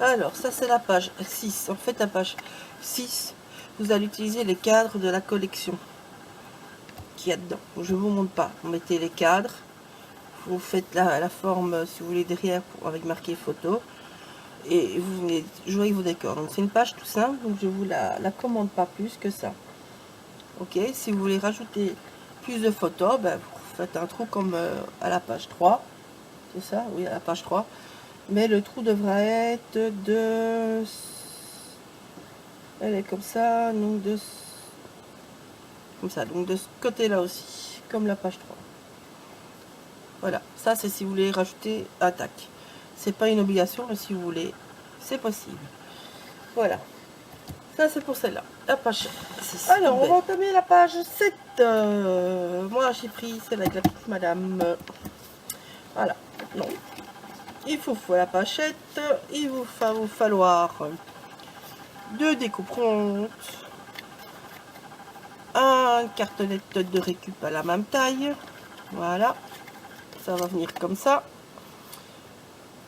Alors, ça c'est la page 6. En fait, la page 6, vous allez utiliser les cadres de la collection qu'il y a dedans. Je vous montre pas. Vous mettez les cadres. Vous faites la forme, si vous voulez, derrière avec marqué photo. Et vous venez jouer avec vos décors. Donc, c'est une page tout simple. Donc, je vous la commande pas plus que ça. Ok. Si vous voulez rajouter plus de photos, ben, vous faites un trou comme à la page 3. C'est ça? Oui, à la page 3. Mais le trou devra être de... Elle est comme ça, donc comme ça, donc de ce côté-là aussi, comme la page 3. Voilà, ça c'est si vous voulez rajouter un tac. C'est pas une obligation, mais si vous voulez, c'est possible. Voilà, ça c'est pour celle-là. La page 6. Alors, on va entamer la page 7. Moi j'ai pris celle avec la petite madame. Voilà, non. Il faut la pachette, il va vous falloir 2 découpes rondes, un cartonnette de récup à la même taille, voilà, ça va venir comme ça,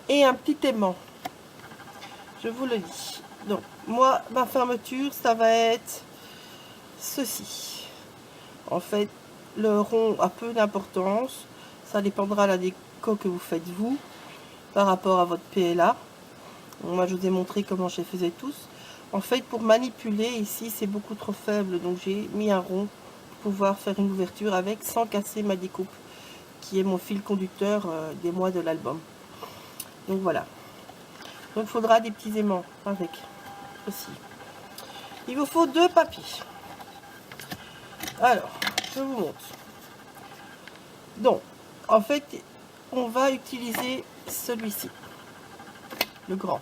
et un petit aimant, je vous le dis. Donc moi, ma fermeture, ça va être ceci. En fait, le rond a peu d'importance, ça dépendra de la déco que vous faites vous, par rapport à votre PLA. Donc, moi je vous ai montré comment je les faisais tous. En fait, pour manipuler, ici c'est beaucoup trop faible, donc j'ai mis un rond pour pouvoir faire une ouverture avec sans casser ma découpe, qui est mon fil conducteur des mois de l'album. Donc voilà. Donc il faudra des petits aimants avec aussi. Il vous faut 2 papiers. Alors, je vous montre. Donc, en fait, on va utiliser celui-ci, le grand,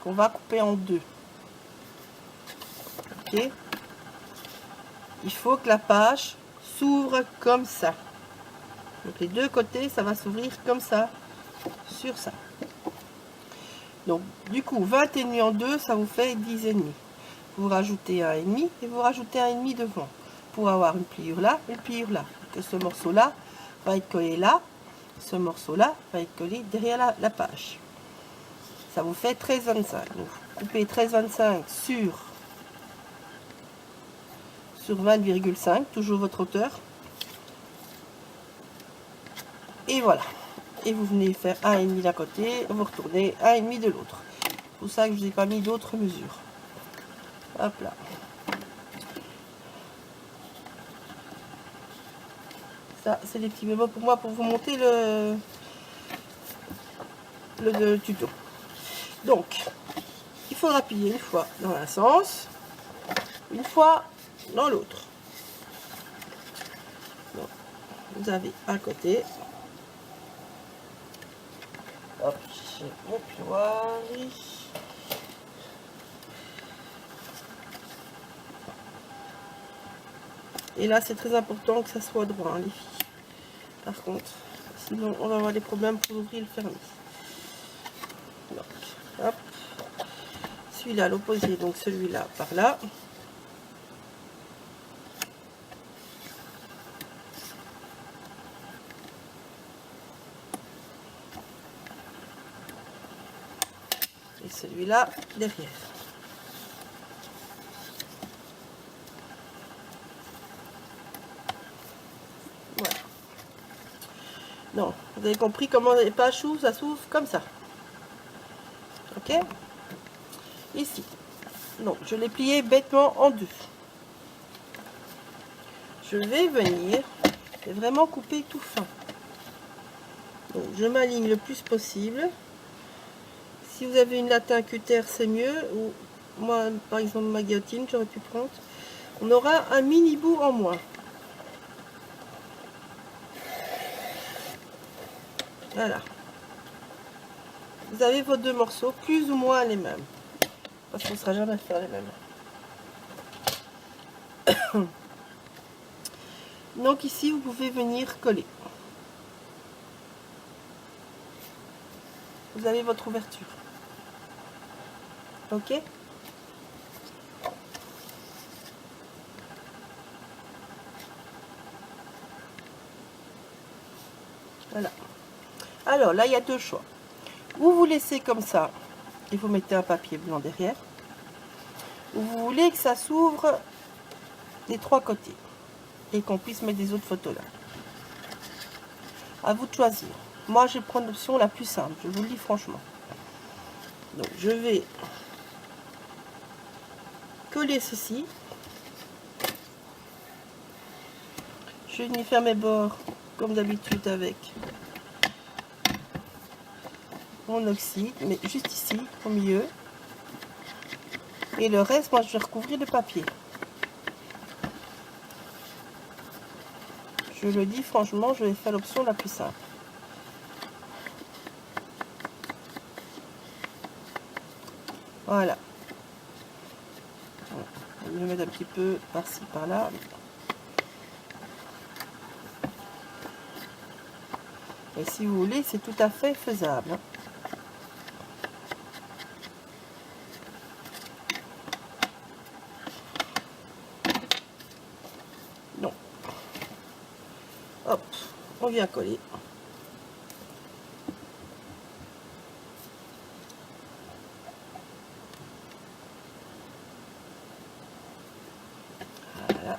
qu'on va couper en 2. Ok. Il faut que la page s'ouvre comme ça. Donc les 2 côtés, ça va s'ouvrir comme ça, sur ça. Donc du coup, 20,5 en 2, ça vous fait 10,5. Vous rajoutez un et demi et vous rajoutez un et demi devant pour avoir une pliure là et une pliure là. Que ce morceau-là va être collé là, ce morceau-là va être collé derrière la page. Ça vous fait 13,25. Donc vous coupez 13,25 sur 20,5, toujours votre hauteur. Et voilà. Et vous venez faire un et demi d'un côté, vous retournez un et demi de l'autre. C'est pour ça que je vous ai pas mis d'autres mesures. Hop là. Ça, c'est des petits mémos pour moi pour vous monter le tuto. Donc, il faudra plier une fois dans un sens, une fois dans l'autre. Vous avez un côté. Hop, j'ai mon plioir. Et là, c'est très important que ça soit droit, hein, les filles. Par contre, sinon, on va avoir des problèmes pour l'ouvrir et le fermer. Donc, hop. Celui-là à l'opposé, donc celui-là par là. Et celui-là derrière. Voilà. Donc, vous avez compris comment les pages s'ouvrent, ça s'ouvre comme ça. Ok? Ici. Donc, je l'ai plié bêtement en 2. Je vais venir et vraiment couper tout fin. Donc, je m'aligne le plus possible. Si vous avez une latin cutter, c'est mieux. Ou moi, par exemple, ma guillotine, j'aurais pu prendre. On aura un mini bout en moins. Voilà. Vous avez vos 2 morceaux, plus ou moins les mêmes. Parce qu'on ne sera jamais faire les mêmes. Donc ici, vous pouvez venir coller. Vous avez votre ouverture. Ok? Voilà. Alors là, il y a 2 choix. Ou vous laissez comme ça, et vous mettez un papier blanc derrière. Vous voulez que ça s'ouvre des 3 côtés et qu'on puisse mettre des autres photos là. À vous de choisir. Moi, je vais prendre l'option la plus simple, je vous le dis franchement. Donc, je vais coller ceci. Je vais venir faire mes bords comme d'habitude avec mon oxyde, mais juste ici, au milieu. Et le reste, moi, je vais recouvrir le papier. Je le dis franchement, je vais faire l'option la plus simple. Voilà. Je vais le mettre un petit peu par-ci, par-là. Et si vous voulez, c'est tout à fait faisable. Donc, hop, on vient coller. Voilà.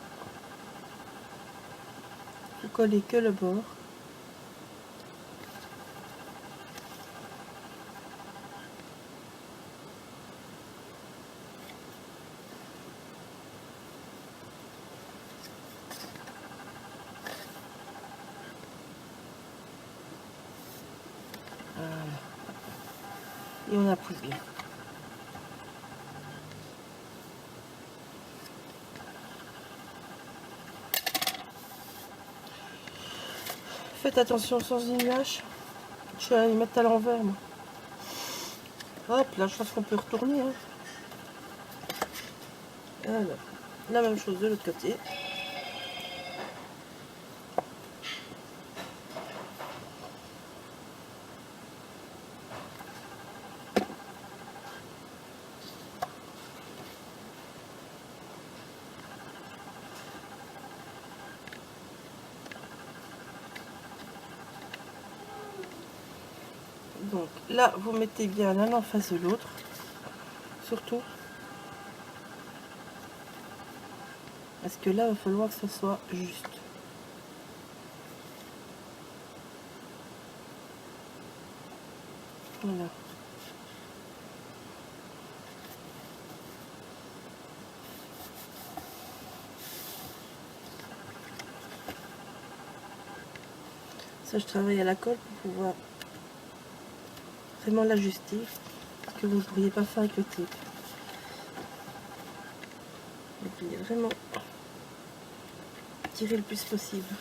Vous collez que le bord. Voilà. Et on appuie bien. Faites attention sans nuage. Je vais aller mettre à l'envers, moi. Hop, là, je pense qu'on peut retourner. Hein. Alors, la même chose de l'autre côté. Donc là, vous mettez bien l'un en face de l'autre, surtout. Parce que là, il va falloir que ce soit juste. Voilà. Ça, je travaille à la colle pour pouvoir vraiment l'ajuster, ce que vous ne pourriez pas faire avec le tape. Et puis vraiment tirer le plus possible.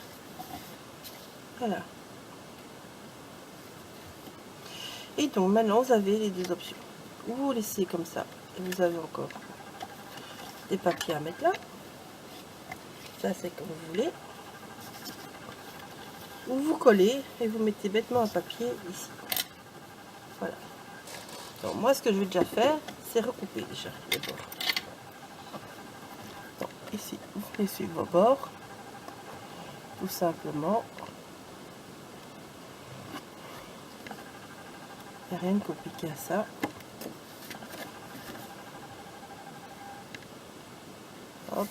Voilà. Et donc maintenant vous avez les deux options. Ou vous laissez comme ça et vous avez encore des papiers à mettre là. Ça c'est comme vous voulez. Ou vous collez et vous mettez bêtement un papier ici. Voilà. Donc moi ce que je vais déjà faire, c'est recouper déjà les bords. Donc ici, vous laissez vos bords. Tout simplement. Il n'y a rien de compliqué à ça. Hop.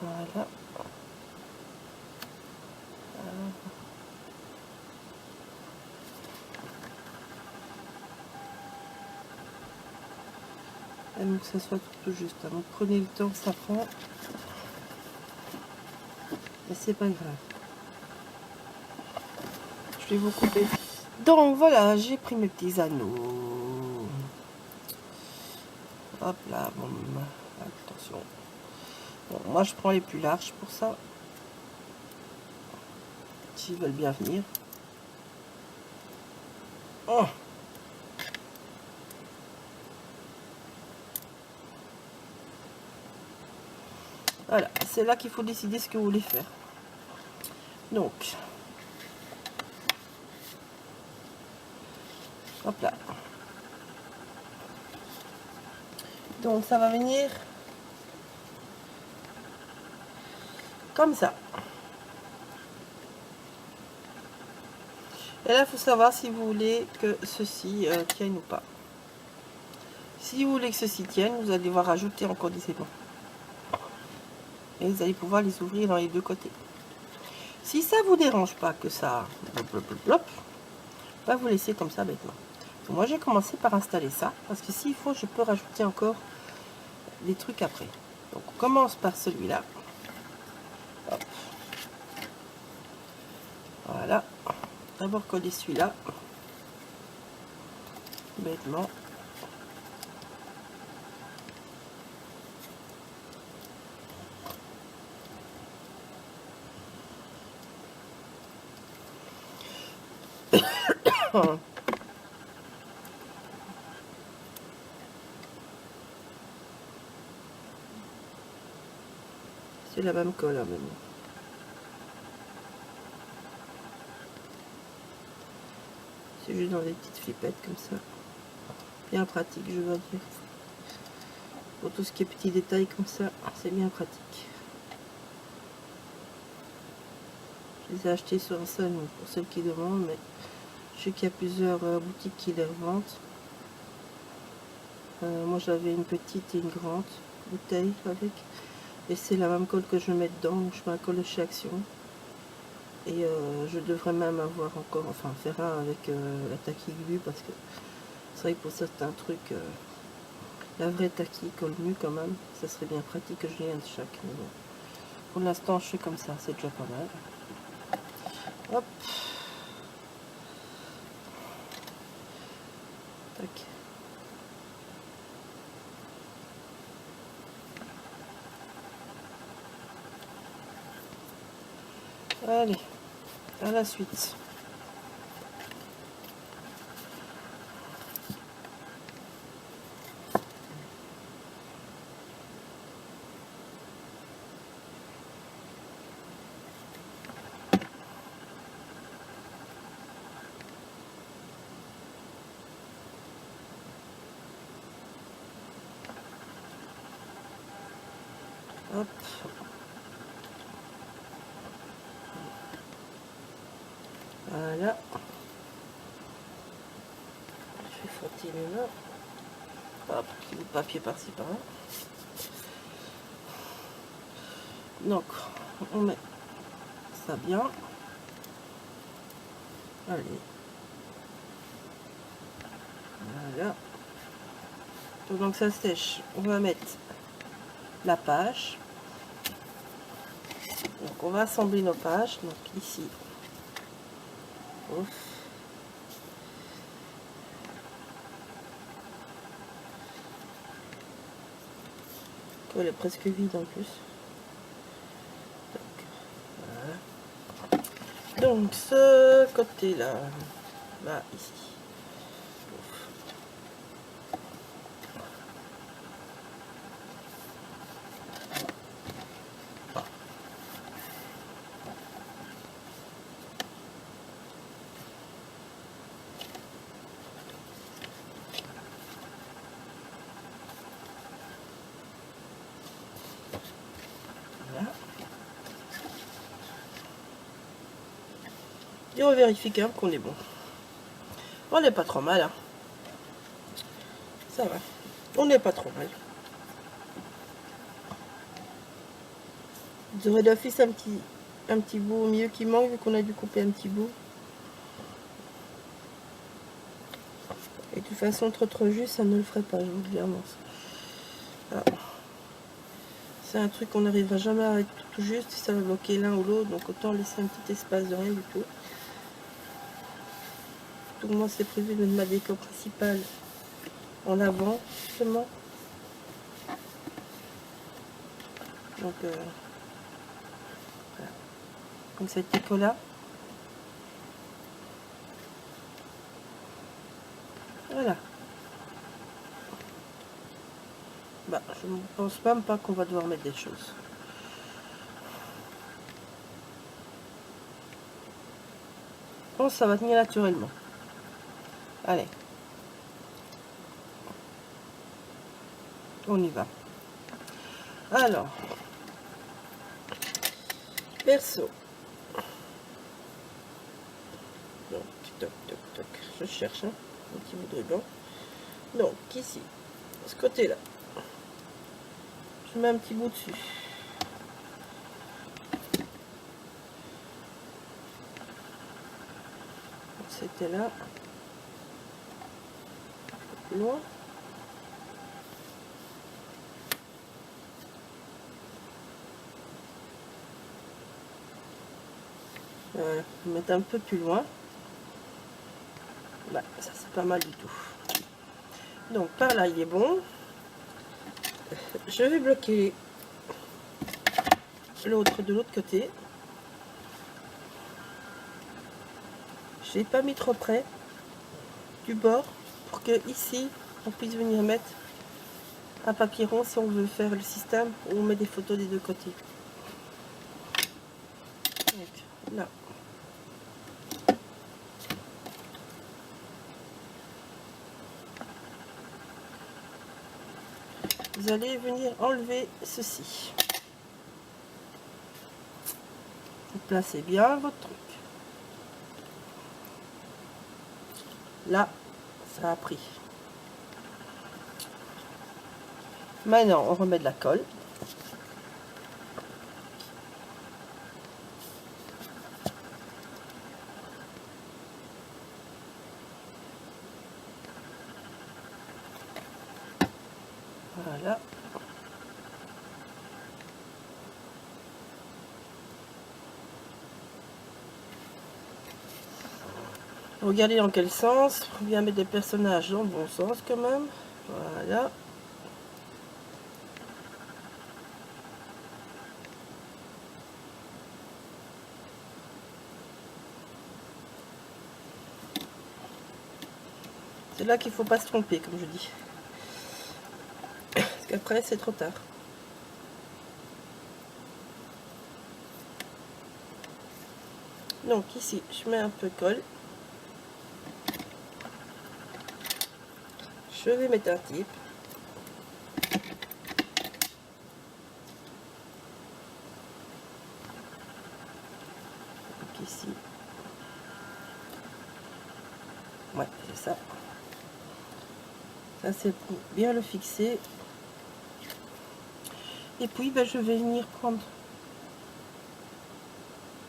Voilà. Et donc que ça soit tout juste. Donc prenez le temps que ça prend. Mais c'est pas grave. Je vais vous couper. Donc voilà, j'ai pris mes petits anneaux. Hop là, bon, attention. Bon, moi je prends les plus larges pour ça. S'ils veulent bien venir. Oh. Voilà, c'est là qu'il faut décider ce que vous voulez faire. Donc, hop là. Donc ça va venir comme ça. Et là, il faut savoir si vous voulez que ceci tienne ou pas. Si vous voulez que ceci tienne, vous allez devoir rajouter encore des aimants. Et vous allez pouvoir les ouvrir dans les deux côtés. Si ça vous dérange pas que ça va vous laisser comme ça bêtement. Donc moi j'ai commencé par installer ça parce que s'il faut je peux rajouter encore des trucs après. Donc on commence par celui-là. Voilà. D'abord coller celui-là. Bêtement. C'est la même colle, hein, mais bon. C'est juste dans des petites flippettes comme ça. Bien pratique, je dois dire. Pour tout ce qui est petits détails comme ça, c'est bien pratique. Je les ai achetés sur un salon pour ceux qui demandent, mais je sais qu'il y a plusieurs boutiques qui les revendent. Moi j'avais une petite et une grande bouteille avec. Et c'est la même colle que je mets dedans, donc je mets la colle de chez Action. Et je devrais même avoir encore, enfin faire un avec la Tacky Glue parce que c'est vrai que pour certains trucs, la vraie Tacky colle mieux quand même. Ça serait bien pratique que je vienne de chaque. Mais bon. Pour l'instant, je fais comme ça, c'est déjà pas mal. Hop. Tac. Allez, à la suite. Hop. Voilà. Je vais frotter les mains. Hop, petit bout de papier par-ci par-là. Donc, on met ça bien. Allez. Voilà. Donc ça sèche. On va mettre la page. Donc on va assembler nos pages. Donc ici. Ouf. Elle est presque vide en plus. Donc, voilà. Donc ce côté là, là ici. Ouf. Voilà. Et on vérifie quand même qu'on est bon. On n'est pas trop mal. Hein. Ça va. On n'est pas trop mal. Vous aurez d'office un petit bout au milieu qui manque vu qu'on a dû couper un petit bout. Et de toute façon, trop juste, ça ne le ferait pas, je vous le dis avance. Ah. C'est un truc qu'on n'arrivera jamais à être tout juste, ça va bloquer l'un ou l'autre, donc autant laisser un petit espace de rien du tout. Tout moi, c'est prévu de mettre ma déco principale en avant, justement. Donc, voilà. Donc cette déco-là. Voilà. Bah, je ne pense même pas qu'on va devoir mettre des choses. Je pense que ça va tenir naturellement. Allez. On y va. Alors. verso. Donc, toc, toc, toc. Je cherche un petit bout de ruban. Donc, ici, ce côté-là, je mets un petit bout dessus. C'était là. Plus loin. Voilà, mettre un peu plus loin. Là, ça c'est pas mal du tout. Donc par là il est bon. Je vais bloquer l'autre de l'autre côté. Je n'ai pas mis trop près du bord pour que ici on puisse venir mettre un papier rond si on veut faire le système où on met des photos des deux côtés. Donc là. Vous allez venir enlever ceci. Vous placez bien votre truc. Là, ça a pris. Maintenant, on remet de la colle. Voilà. Regardez dans quel sens. Faut bien mettre des personnages dans le bon sens quand même. Voilà. C'est là qu'il ne faut pas se tromper, comme je dis. Parce qu'après, c'est trop tard. Donc ici, je mets un peu de colle. Je vais mettre un type. Donc ici. Ouais, c'est ça. Ça, c'est pour bien le fixer. Et puis, ben, je vais venir prendre.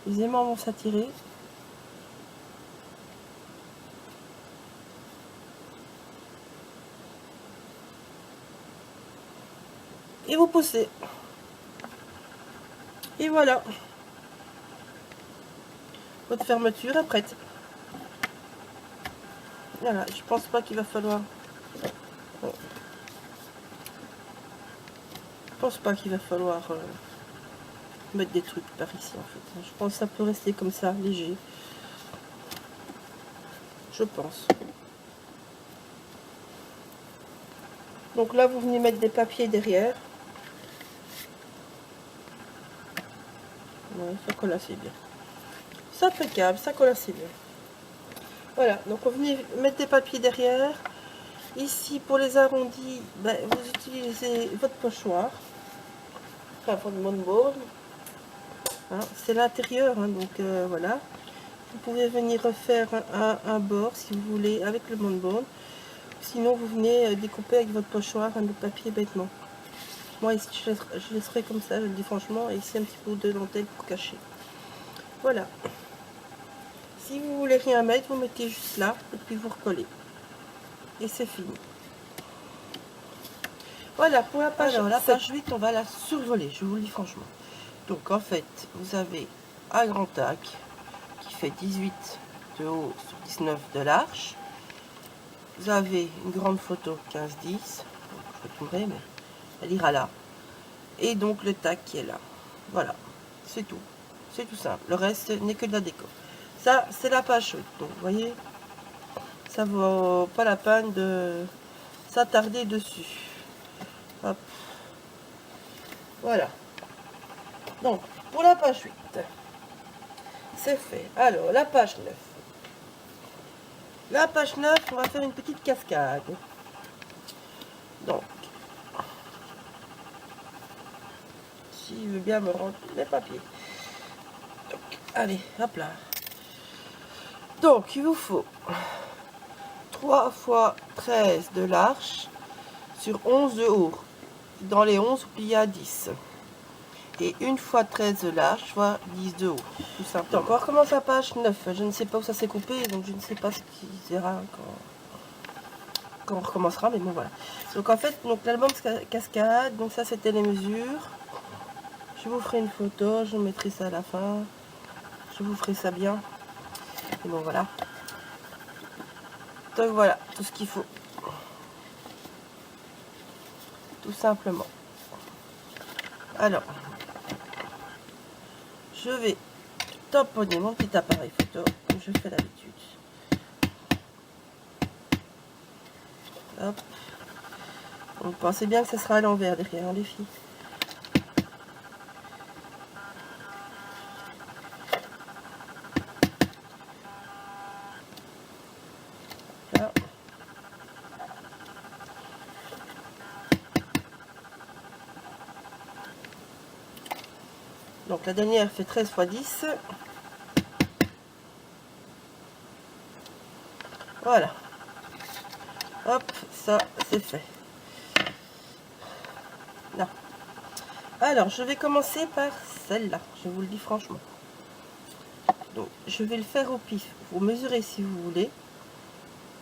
Les aimants vont s'attirer. Et vous poussez. Et voilà. Votre fermeture est prête. Voilà, je pense pas qu'il va falloir. Bon. Je pense pas qu'il va falloir mettre des trucs par ici en fait. Je pense que ça peut rester comme ça, léger. Je pense. Donc là, vous venez mettre des papiers derrière. Ouais, ça colle assez bien. C'est impeccable, ça colle assez bien. Voilà, donc vous venez mettre des papiers derrière. Ici, pour les arrondis, ben, vous utilisez votre pochoir. Enfin, votre moonboard. Hein, c'est l'intérieur, hein, donc voilà. Vous pouvez venir refaire un bord si vous voulez avec le moonboard. Sinon, vous venez découper avec votre pochoir un de papier bêtement. Moi, ici, je laisserai comme ça, je le dis franchement. Et ici, un petit peu de dentelle pour cacher. Voilà. Si vous voulez rien mettre, vous mettez juste là et puis vous recollez. Et c'est fini. Voilà, pour la page, alors, la page 8, on va la survoler, je vous le dis franchement. Donc, en fait, vous avez un grand tac qui fait 18 de haut sur 19 de large. Vous avez une grande photo 15-10. Je retournerai, mais elle ira là. Et donc, le tac qui est là. Voilà, c'est tout. C'est tout simple. Le reste n'est que de la déco. Ça, c'est la page 8. Donc, vous voyez, ça vaut pas la peine de s'attarder dessus. Hop. Voilà. Donc, pour la page 8, c'est fait. Alors, la page 9. La page 9, on va faire une petite cascade. Donc, s'il veut bien me rendre les papiers. Allez, hop là. Donc, il vous faut 3 fois 13 de large sur 11 de haut. Dans les 11, plié à 10. Et 1 fois 13 de large, soit 10 de haut. Tout simplement. Donc, on recommence à page 9. Je ne sais pas où ça s'est coupé, donc je ne sais pas ce qui sera quand on recommencera, mais bon, voilà. Donc, en fait, l'album cascade, donc ça, c'était les mesures. Je vous ferai une photo, je mettrai ça à la fin. Je vous ferai ça bien. Et bon, voilà. Donc, voilà, tout ce qu'il faut. Tout simplement. Alors, je vais tamponner mon petit appareil photo, comme je fais d'habitude. Hop. Donc, pensez bien que ça sera à l'envers derrière, hein, les filles. Là. Donc, la dernière fait 13 x 10. Voilà. Hop, ça, c'est fait. Là. Alors, je vais commencer par celle-là, je vous le dis franchement. Donc, je vais le faire au pif. Vous mesurez si vous voulez.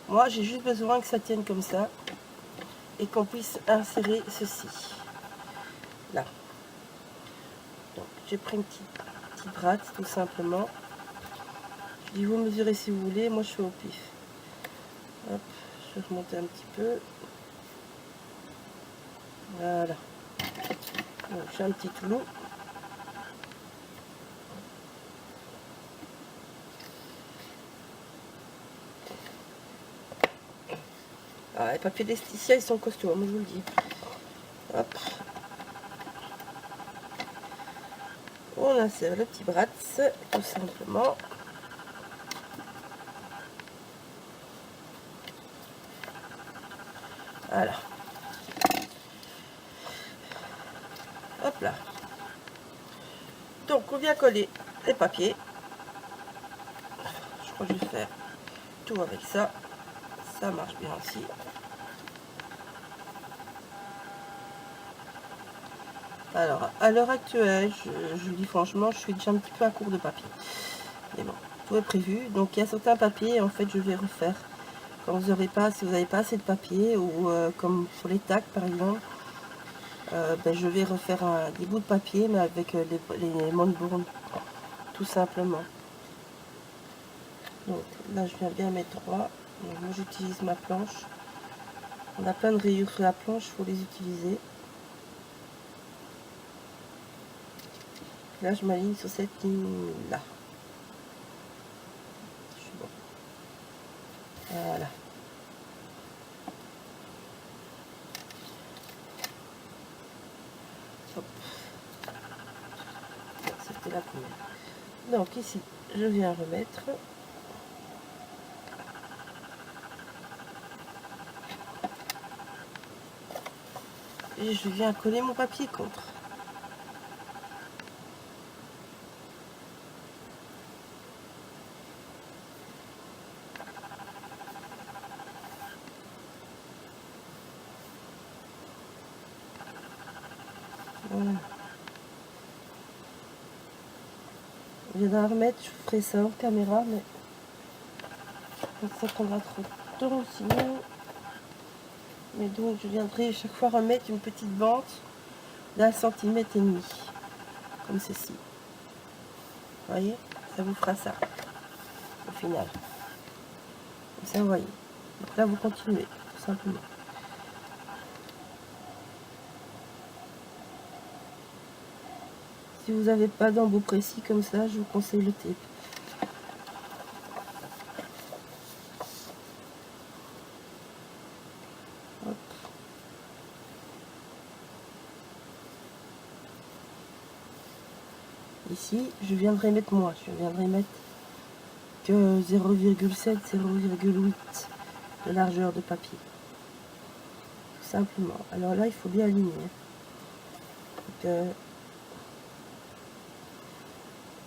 Moi, j'ai juste besoin que ça tienne comme ça et qu'on puisse insérer ceci. Là. Donc, j'ai pris une petite rate, tout simplement. Je dis, vous mesurez si vous voulez. Moi, je fais au pif. Hop, je vais remonter un petit peu. Voilà. Donc, j'ai un petit clou. Ah, les papiers d'Estissia, ils sont costauds, moi je vous le dis. Hop. On insère le petit bratz, tout simplement. Voilà. Hop là. Donc, on vient coller les papiers. Je crois que je vais faire tout avec ça. Ça marche bien aussi. Alors, à l'heure actuelle, je dis franchement, je suis déjà un petit peu à court de papier. Mais bon, tout est prévu. Donc, il y a certains papiers, en fait, je vais refaire. Quand vous n'aurez pas, si vous n'avez pas assez de papier, ou comme sur les tacs, par exemple, ben, je vais refaire des bouts de papier, mais avec les Montbourn, tout simplement. Donc, là, je viens bien mettre 3. Donc, moi, j'utilise ma planche. On a plein de rayures sur la planche, il faut les utiliser. Là, je m'aligne sur cette ligne-là. Je suis bon. Voilà. Hop. C'était la première. Donc, ici, je viens remettre. Et je viens coller mon papier contre. Voilà. Je viens d'en remettre, je ferai ça en caméra, mais ça prendra trop de temps sinon. Mais donc je viendrai chaque fois remettre une petite bande d'1,5 cm, comme ceci. Vous voyez, ça vous fera ça au final. Comme ça, vous voyez. Donc là, vous continuez, tout simplement. Si vous n'avez pas d'embout précis comme ça, je vous conseille le tape. Hop. Ici, je viendrai mettre moi, je viendrai mettre que 0,7, 0,8 de largeur de papier. Tout simplement. Alors là, il faut bien aligner. Donc,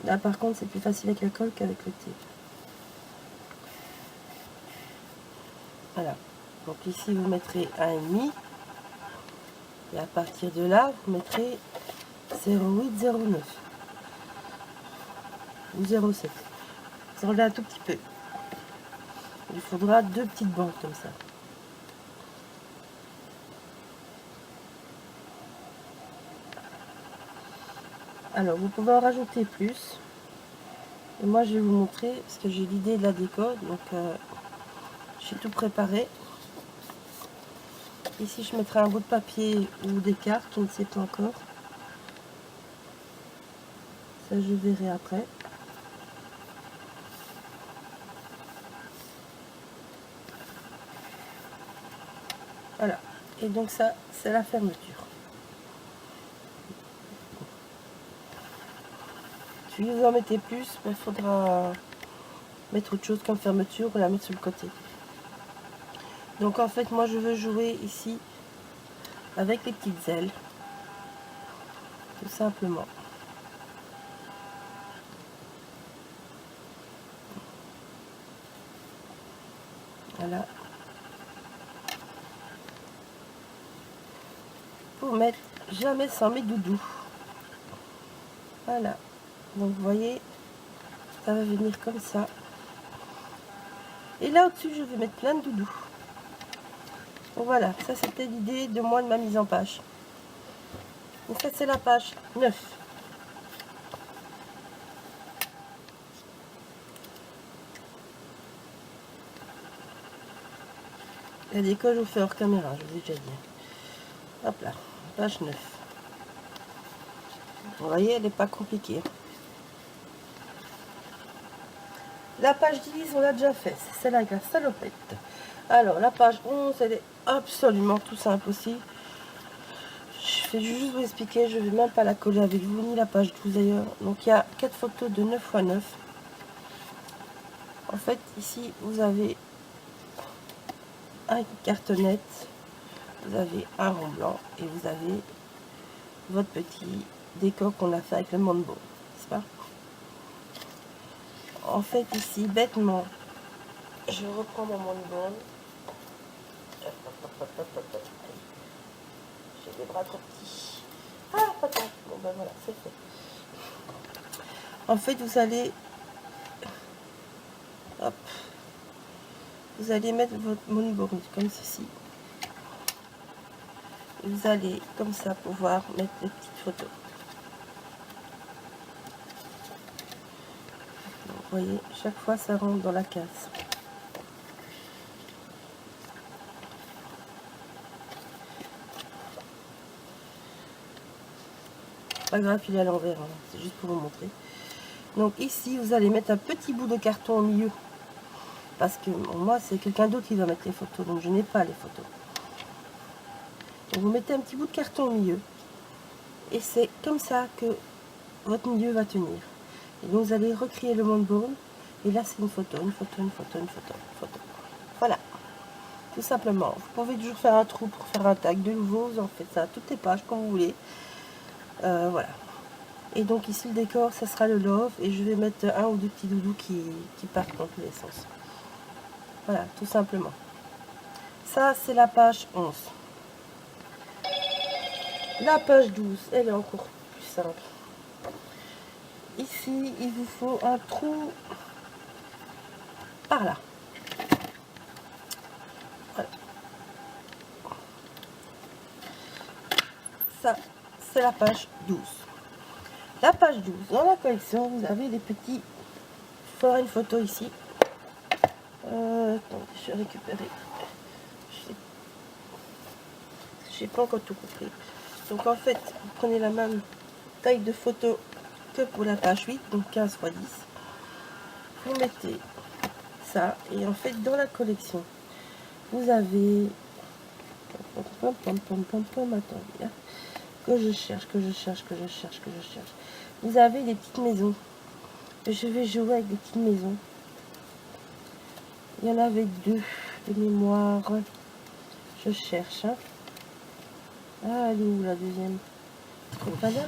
Là par contre c'est plus facile avec la colle qu'avec le thé. Voilà. Donc ici vous mettrez 1,5 et à partir de là vous mettrez 0,809 ou 0,7. Vous enlevez un tout petit peu. Il faudra 2 petites bandes comme ça. Alors vous pouvez en rajouter plus. Et moi je vais vous montrer parce que j'ai l'idée de la déco, donc j'ai tout préparé. Ici je mettrai un bout de papier ou des cartes, on ne sait pas encore. Ça je verrai après. Voilà. Et donc ça c'est la fermeture. Si vous en mettez plus, il faudra mettre autre chose comme fermeture ou la mettre sur le côté. Donc en fait moi je veux jouer ici avec les petites ailes, tout simplement. Voilà. Pour mettre jamais sans mes doudous. Voilà. Donc vous voyez, ça va venir comme ça. Et là au-dessus je vais mettre plein de doudous. Donc voilà, ça c'était l'idée de moi de ma mise en page. Donc ça c'est la page 9. La déco je vous fais hors caméra, je vous ai déjà dit. Hop là, page 9. Vous voyez, elle n'est pas compliquée. La page 10, on l'a déjà fait, c'est celle avec la salopette. Alors, la page 11, elle est absolument tout simple aussi. Je vais juste vous expliquer, je ne vais même pas la coller avec vous, ni la page 12 d'ailleurs. Donc, il y a 4 photos de 9 x 9. En fait, ici, vous avez une cartonnette, vous avez un rond blanc et vous avez votre petit décor qu'on a fait avec le Monbo, n'est-ce pas? En fait, ici, bêtement, je reprends mon Monbo. J'ai des bras trop petits. Ah, pas tant. Bon, ben voilà, c'est fait. En fait, vous allez... Hop. Vous allez mettre votre Monbo comme ceci. Et vous allez, comme ça, pouvoir mettre des petites photos. Donc, vous voyez, chaque fois, ça rentre dans la case. Pas grave, il est à l'envers, hein. C'est juste pour vous montrer. Donc ici, vous allez mettre un petit bout de carton au milieu. Parce que moi, c'est quelqu'un d'autre qui va mettre les photos. Donc je n'ai pas les photos. Donc vous mettez un petit bout de carton au milieu. Et c'est comme ça que votre milieu va tenir. Et donc vous allez recréer le Monbo. Et là, c'est une photo, une photo, une photo, une photo, une photo. Voilà. Tout simplement. Vous pouvez toujours faire un trou pour faire un tag. De nouveau, vous en faites ça à toutes les pages quand vous voulez. Voilà. Et donc ici le décor ça sera le love et je vais mettre un ou deux petits doudous qui partent dans tous les sens. Voilà, tout simplement. Ça c'est la page 11. La page 12, elle est encore plus simple. Ici il vous faut un trou par là. Voilà. Ça c'est la page 12. La page 12, dans la collection, vous avez des petits... Il faudra une photo ici. Attendez, je vais récupérer. Je n'ai pas encore tout compris. Donc en fait, vous prenez la même taille de photo que pour la page 8, donc 15 x 10. Vous mettez ça, et en fait, dans la collection, vous avez... Attendez, hein, que je cherche. Vous avez des petites maisons. Je vais jouer avec des petites maisons. Il y en avait 2 de mémoire. Je cherche. Hein. Ah, elle est où la deuxième? Voilà.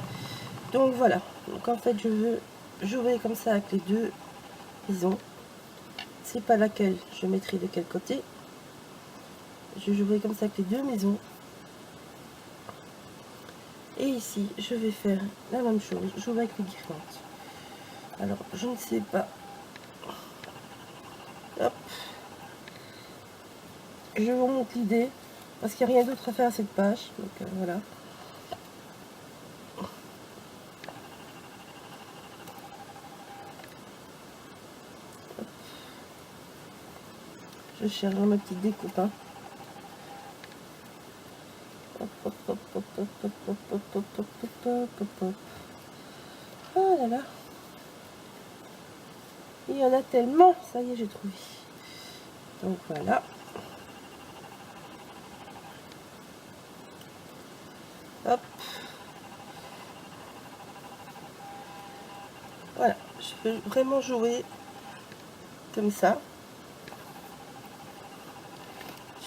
Donc voilà. Donc en fait, je veux jouer comme ça avec les deux maisons. C'est pas laquelle je mettrai de quel côté. Je jouerai comme ça avec les deux maisons. Et ici, je vais faire la même chose. Jouer avec les guirlandes. Alors, je ne sais pas. Hop. Je vous montre l'idée. Parce qu'il n'y a rien d'autre à faire à cette page. Donc, voilà. Hop. Je cherche ma petite découpe. Hein. Hop, hop, hop, hop, hop, hop, hop, hop, hop, hop, hop, hop, hop. Oh là là. Il y en a tellement. Ça y est, j'ai trouvé. Donc voilà. Hop. Voilà. Je vais vraiment jouer comme ça.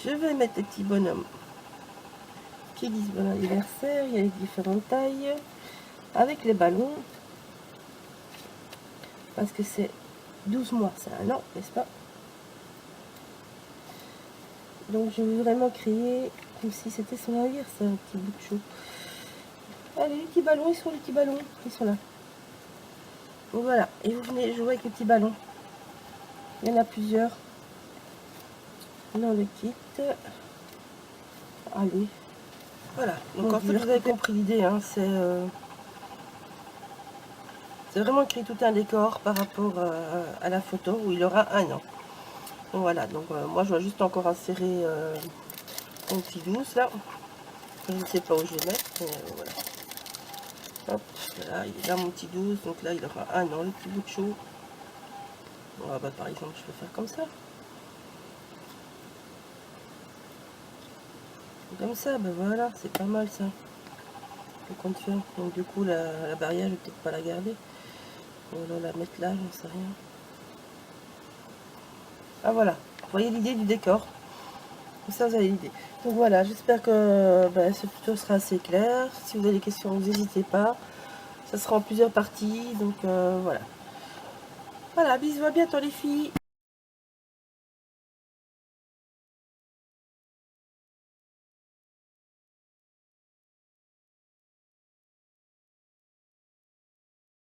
Je vais mettre des petits bonhommes qui disent bon anniversaire. Il y a les différentes tailles. Avec les ballons. Parce que c'est 12 mois, c'est un an, n'est-ce pas? Donc je vais vraiment créer comme si c'était son anniversaire, un petit bout de chou. Allez, les petits ballons, ils sont les petits ballons, ils sont là. Donc voilà, et vous venez jouer avec les petits ballons. Il y en a plusieurs dans le kit. Allez. Voilà, donc en fait vous avez compris l'idée, hein, c'est vraiment créer tout un décor par rapport à la photo où il aura un an. Donc voilà, donc moi je dois juste encore insérer mon petit 12 là. Je ne sais pas où je vais mettre, mais voilà. Hop, voilà, il est là mon petit 12, donc là il aura un an, le petit bout de chou. Bon, bah, par exemple, je peux faire comme ça. Comme ça, ben voilà, c'est pas mal ça. Le compte faire. Donc du coup, la barrière, je vais peut-être pas la garder. On va la mettre là, j'en sais rien. Ah voilà, vous voyez l'idée du décor. Comme ça, vous avez l'idée. Donc voilà, j'espère que ce tuto sera assez clair. Si vous avez des questions, n'hésitez pas. Ça sera en plusieurs parties, donc voilà. Voilà, bisous, à bientôt les filles.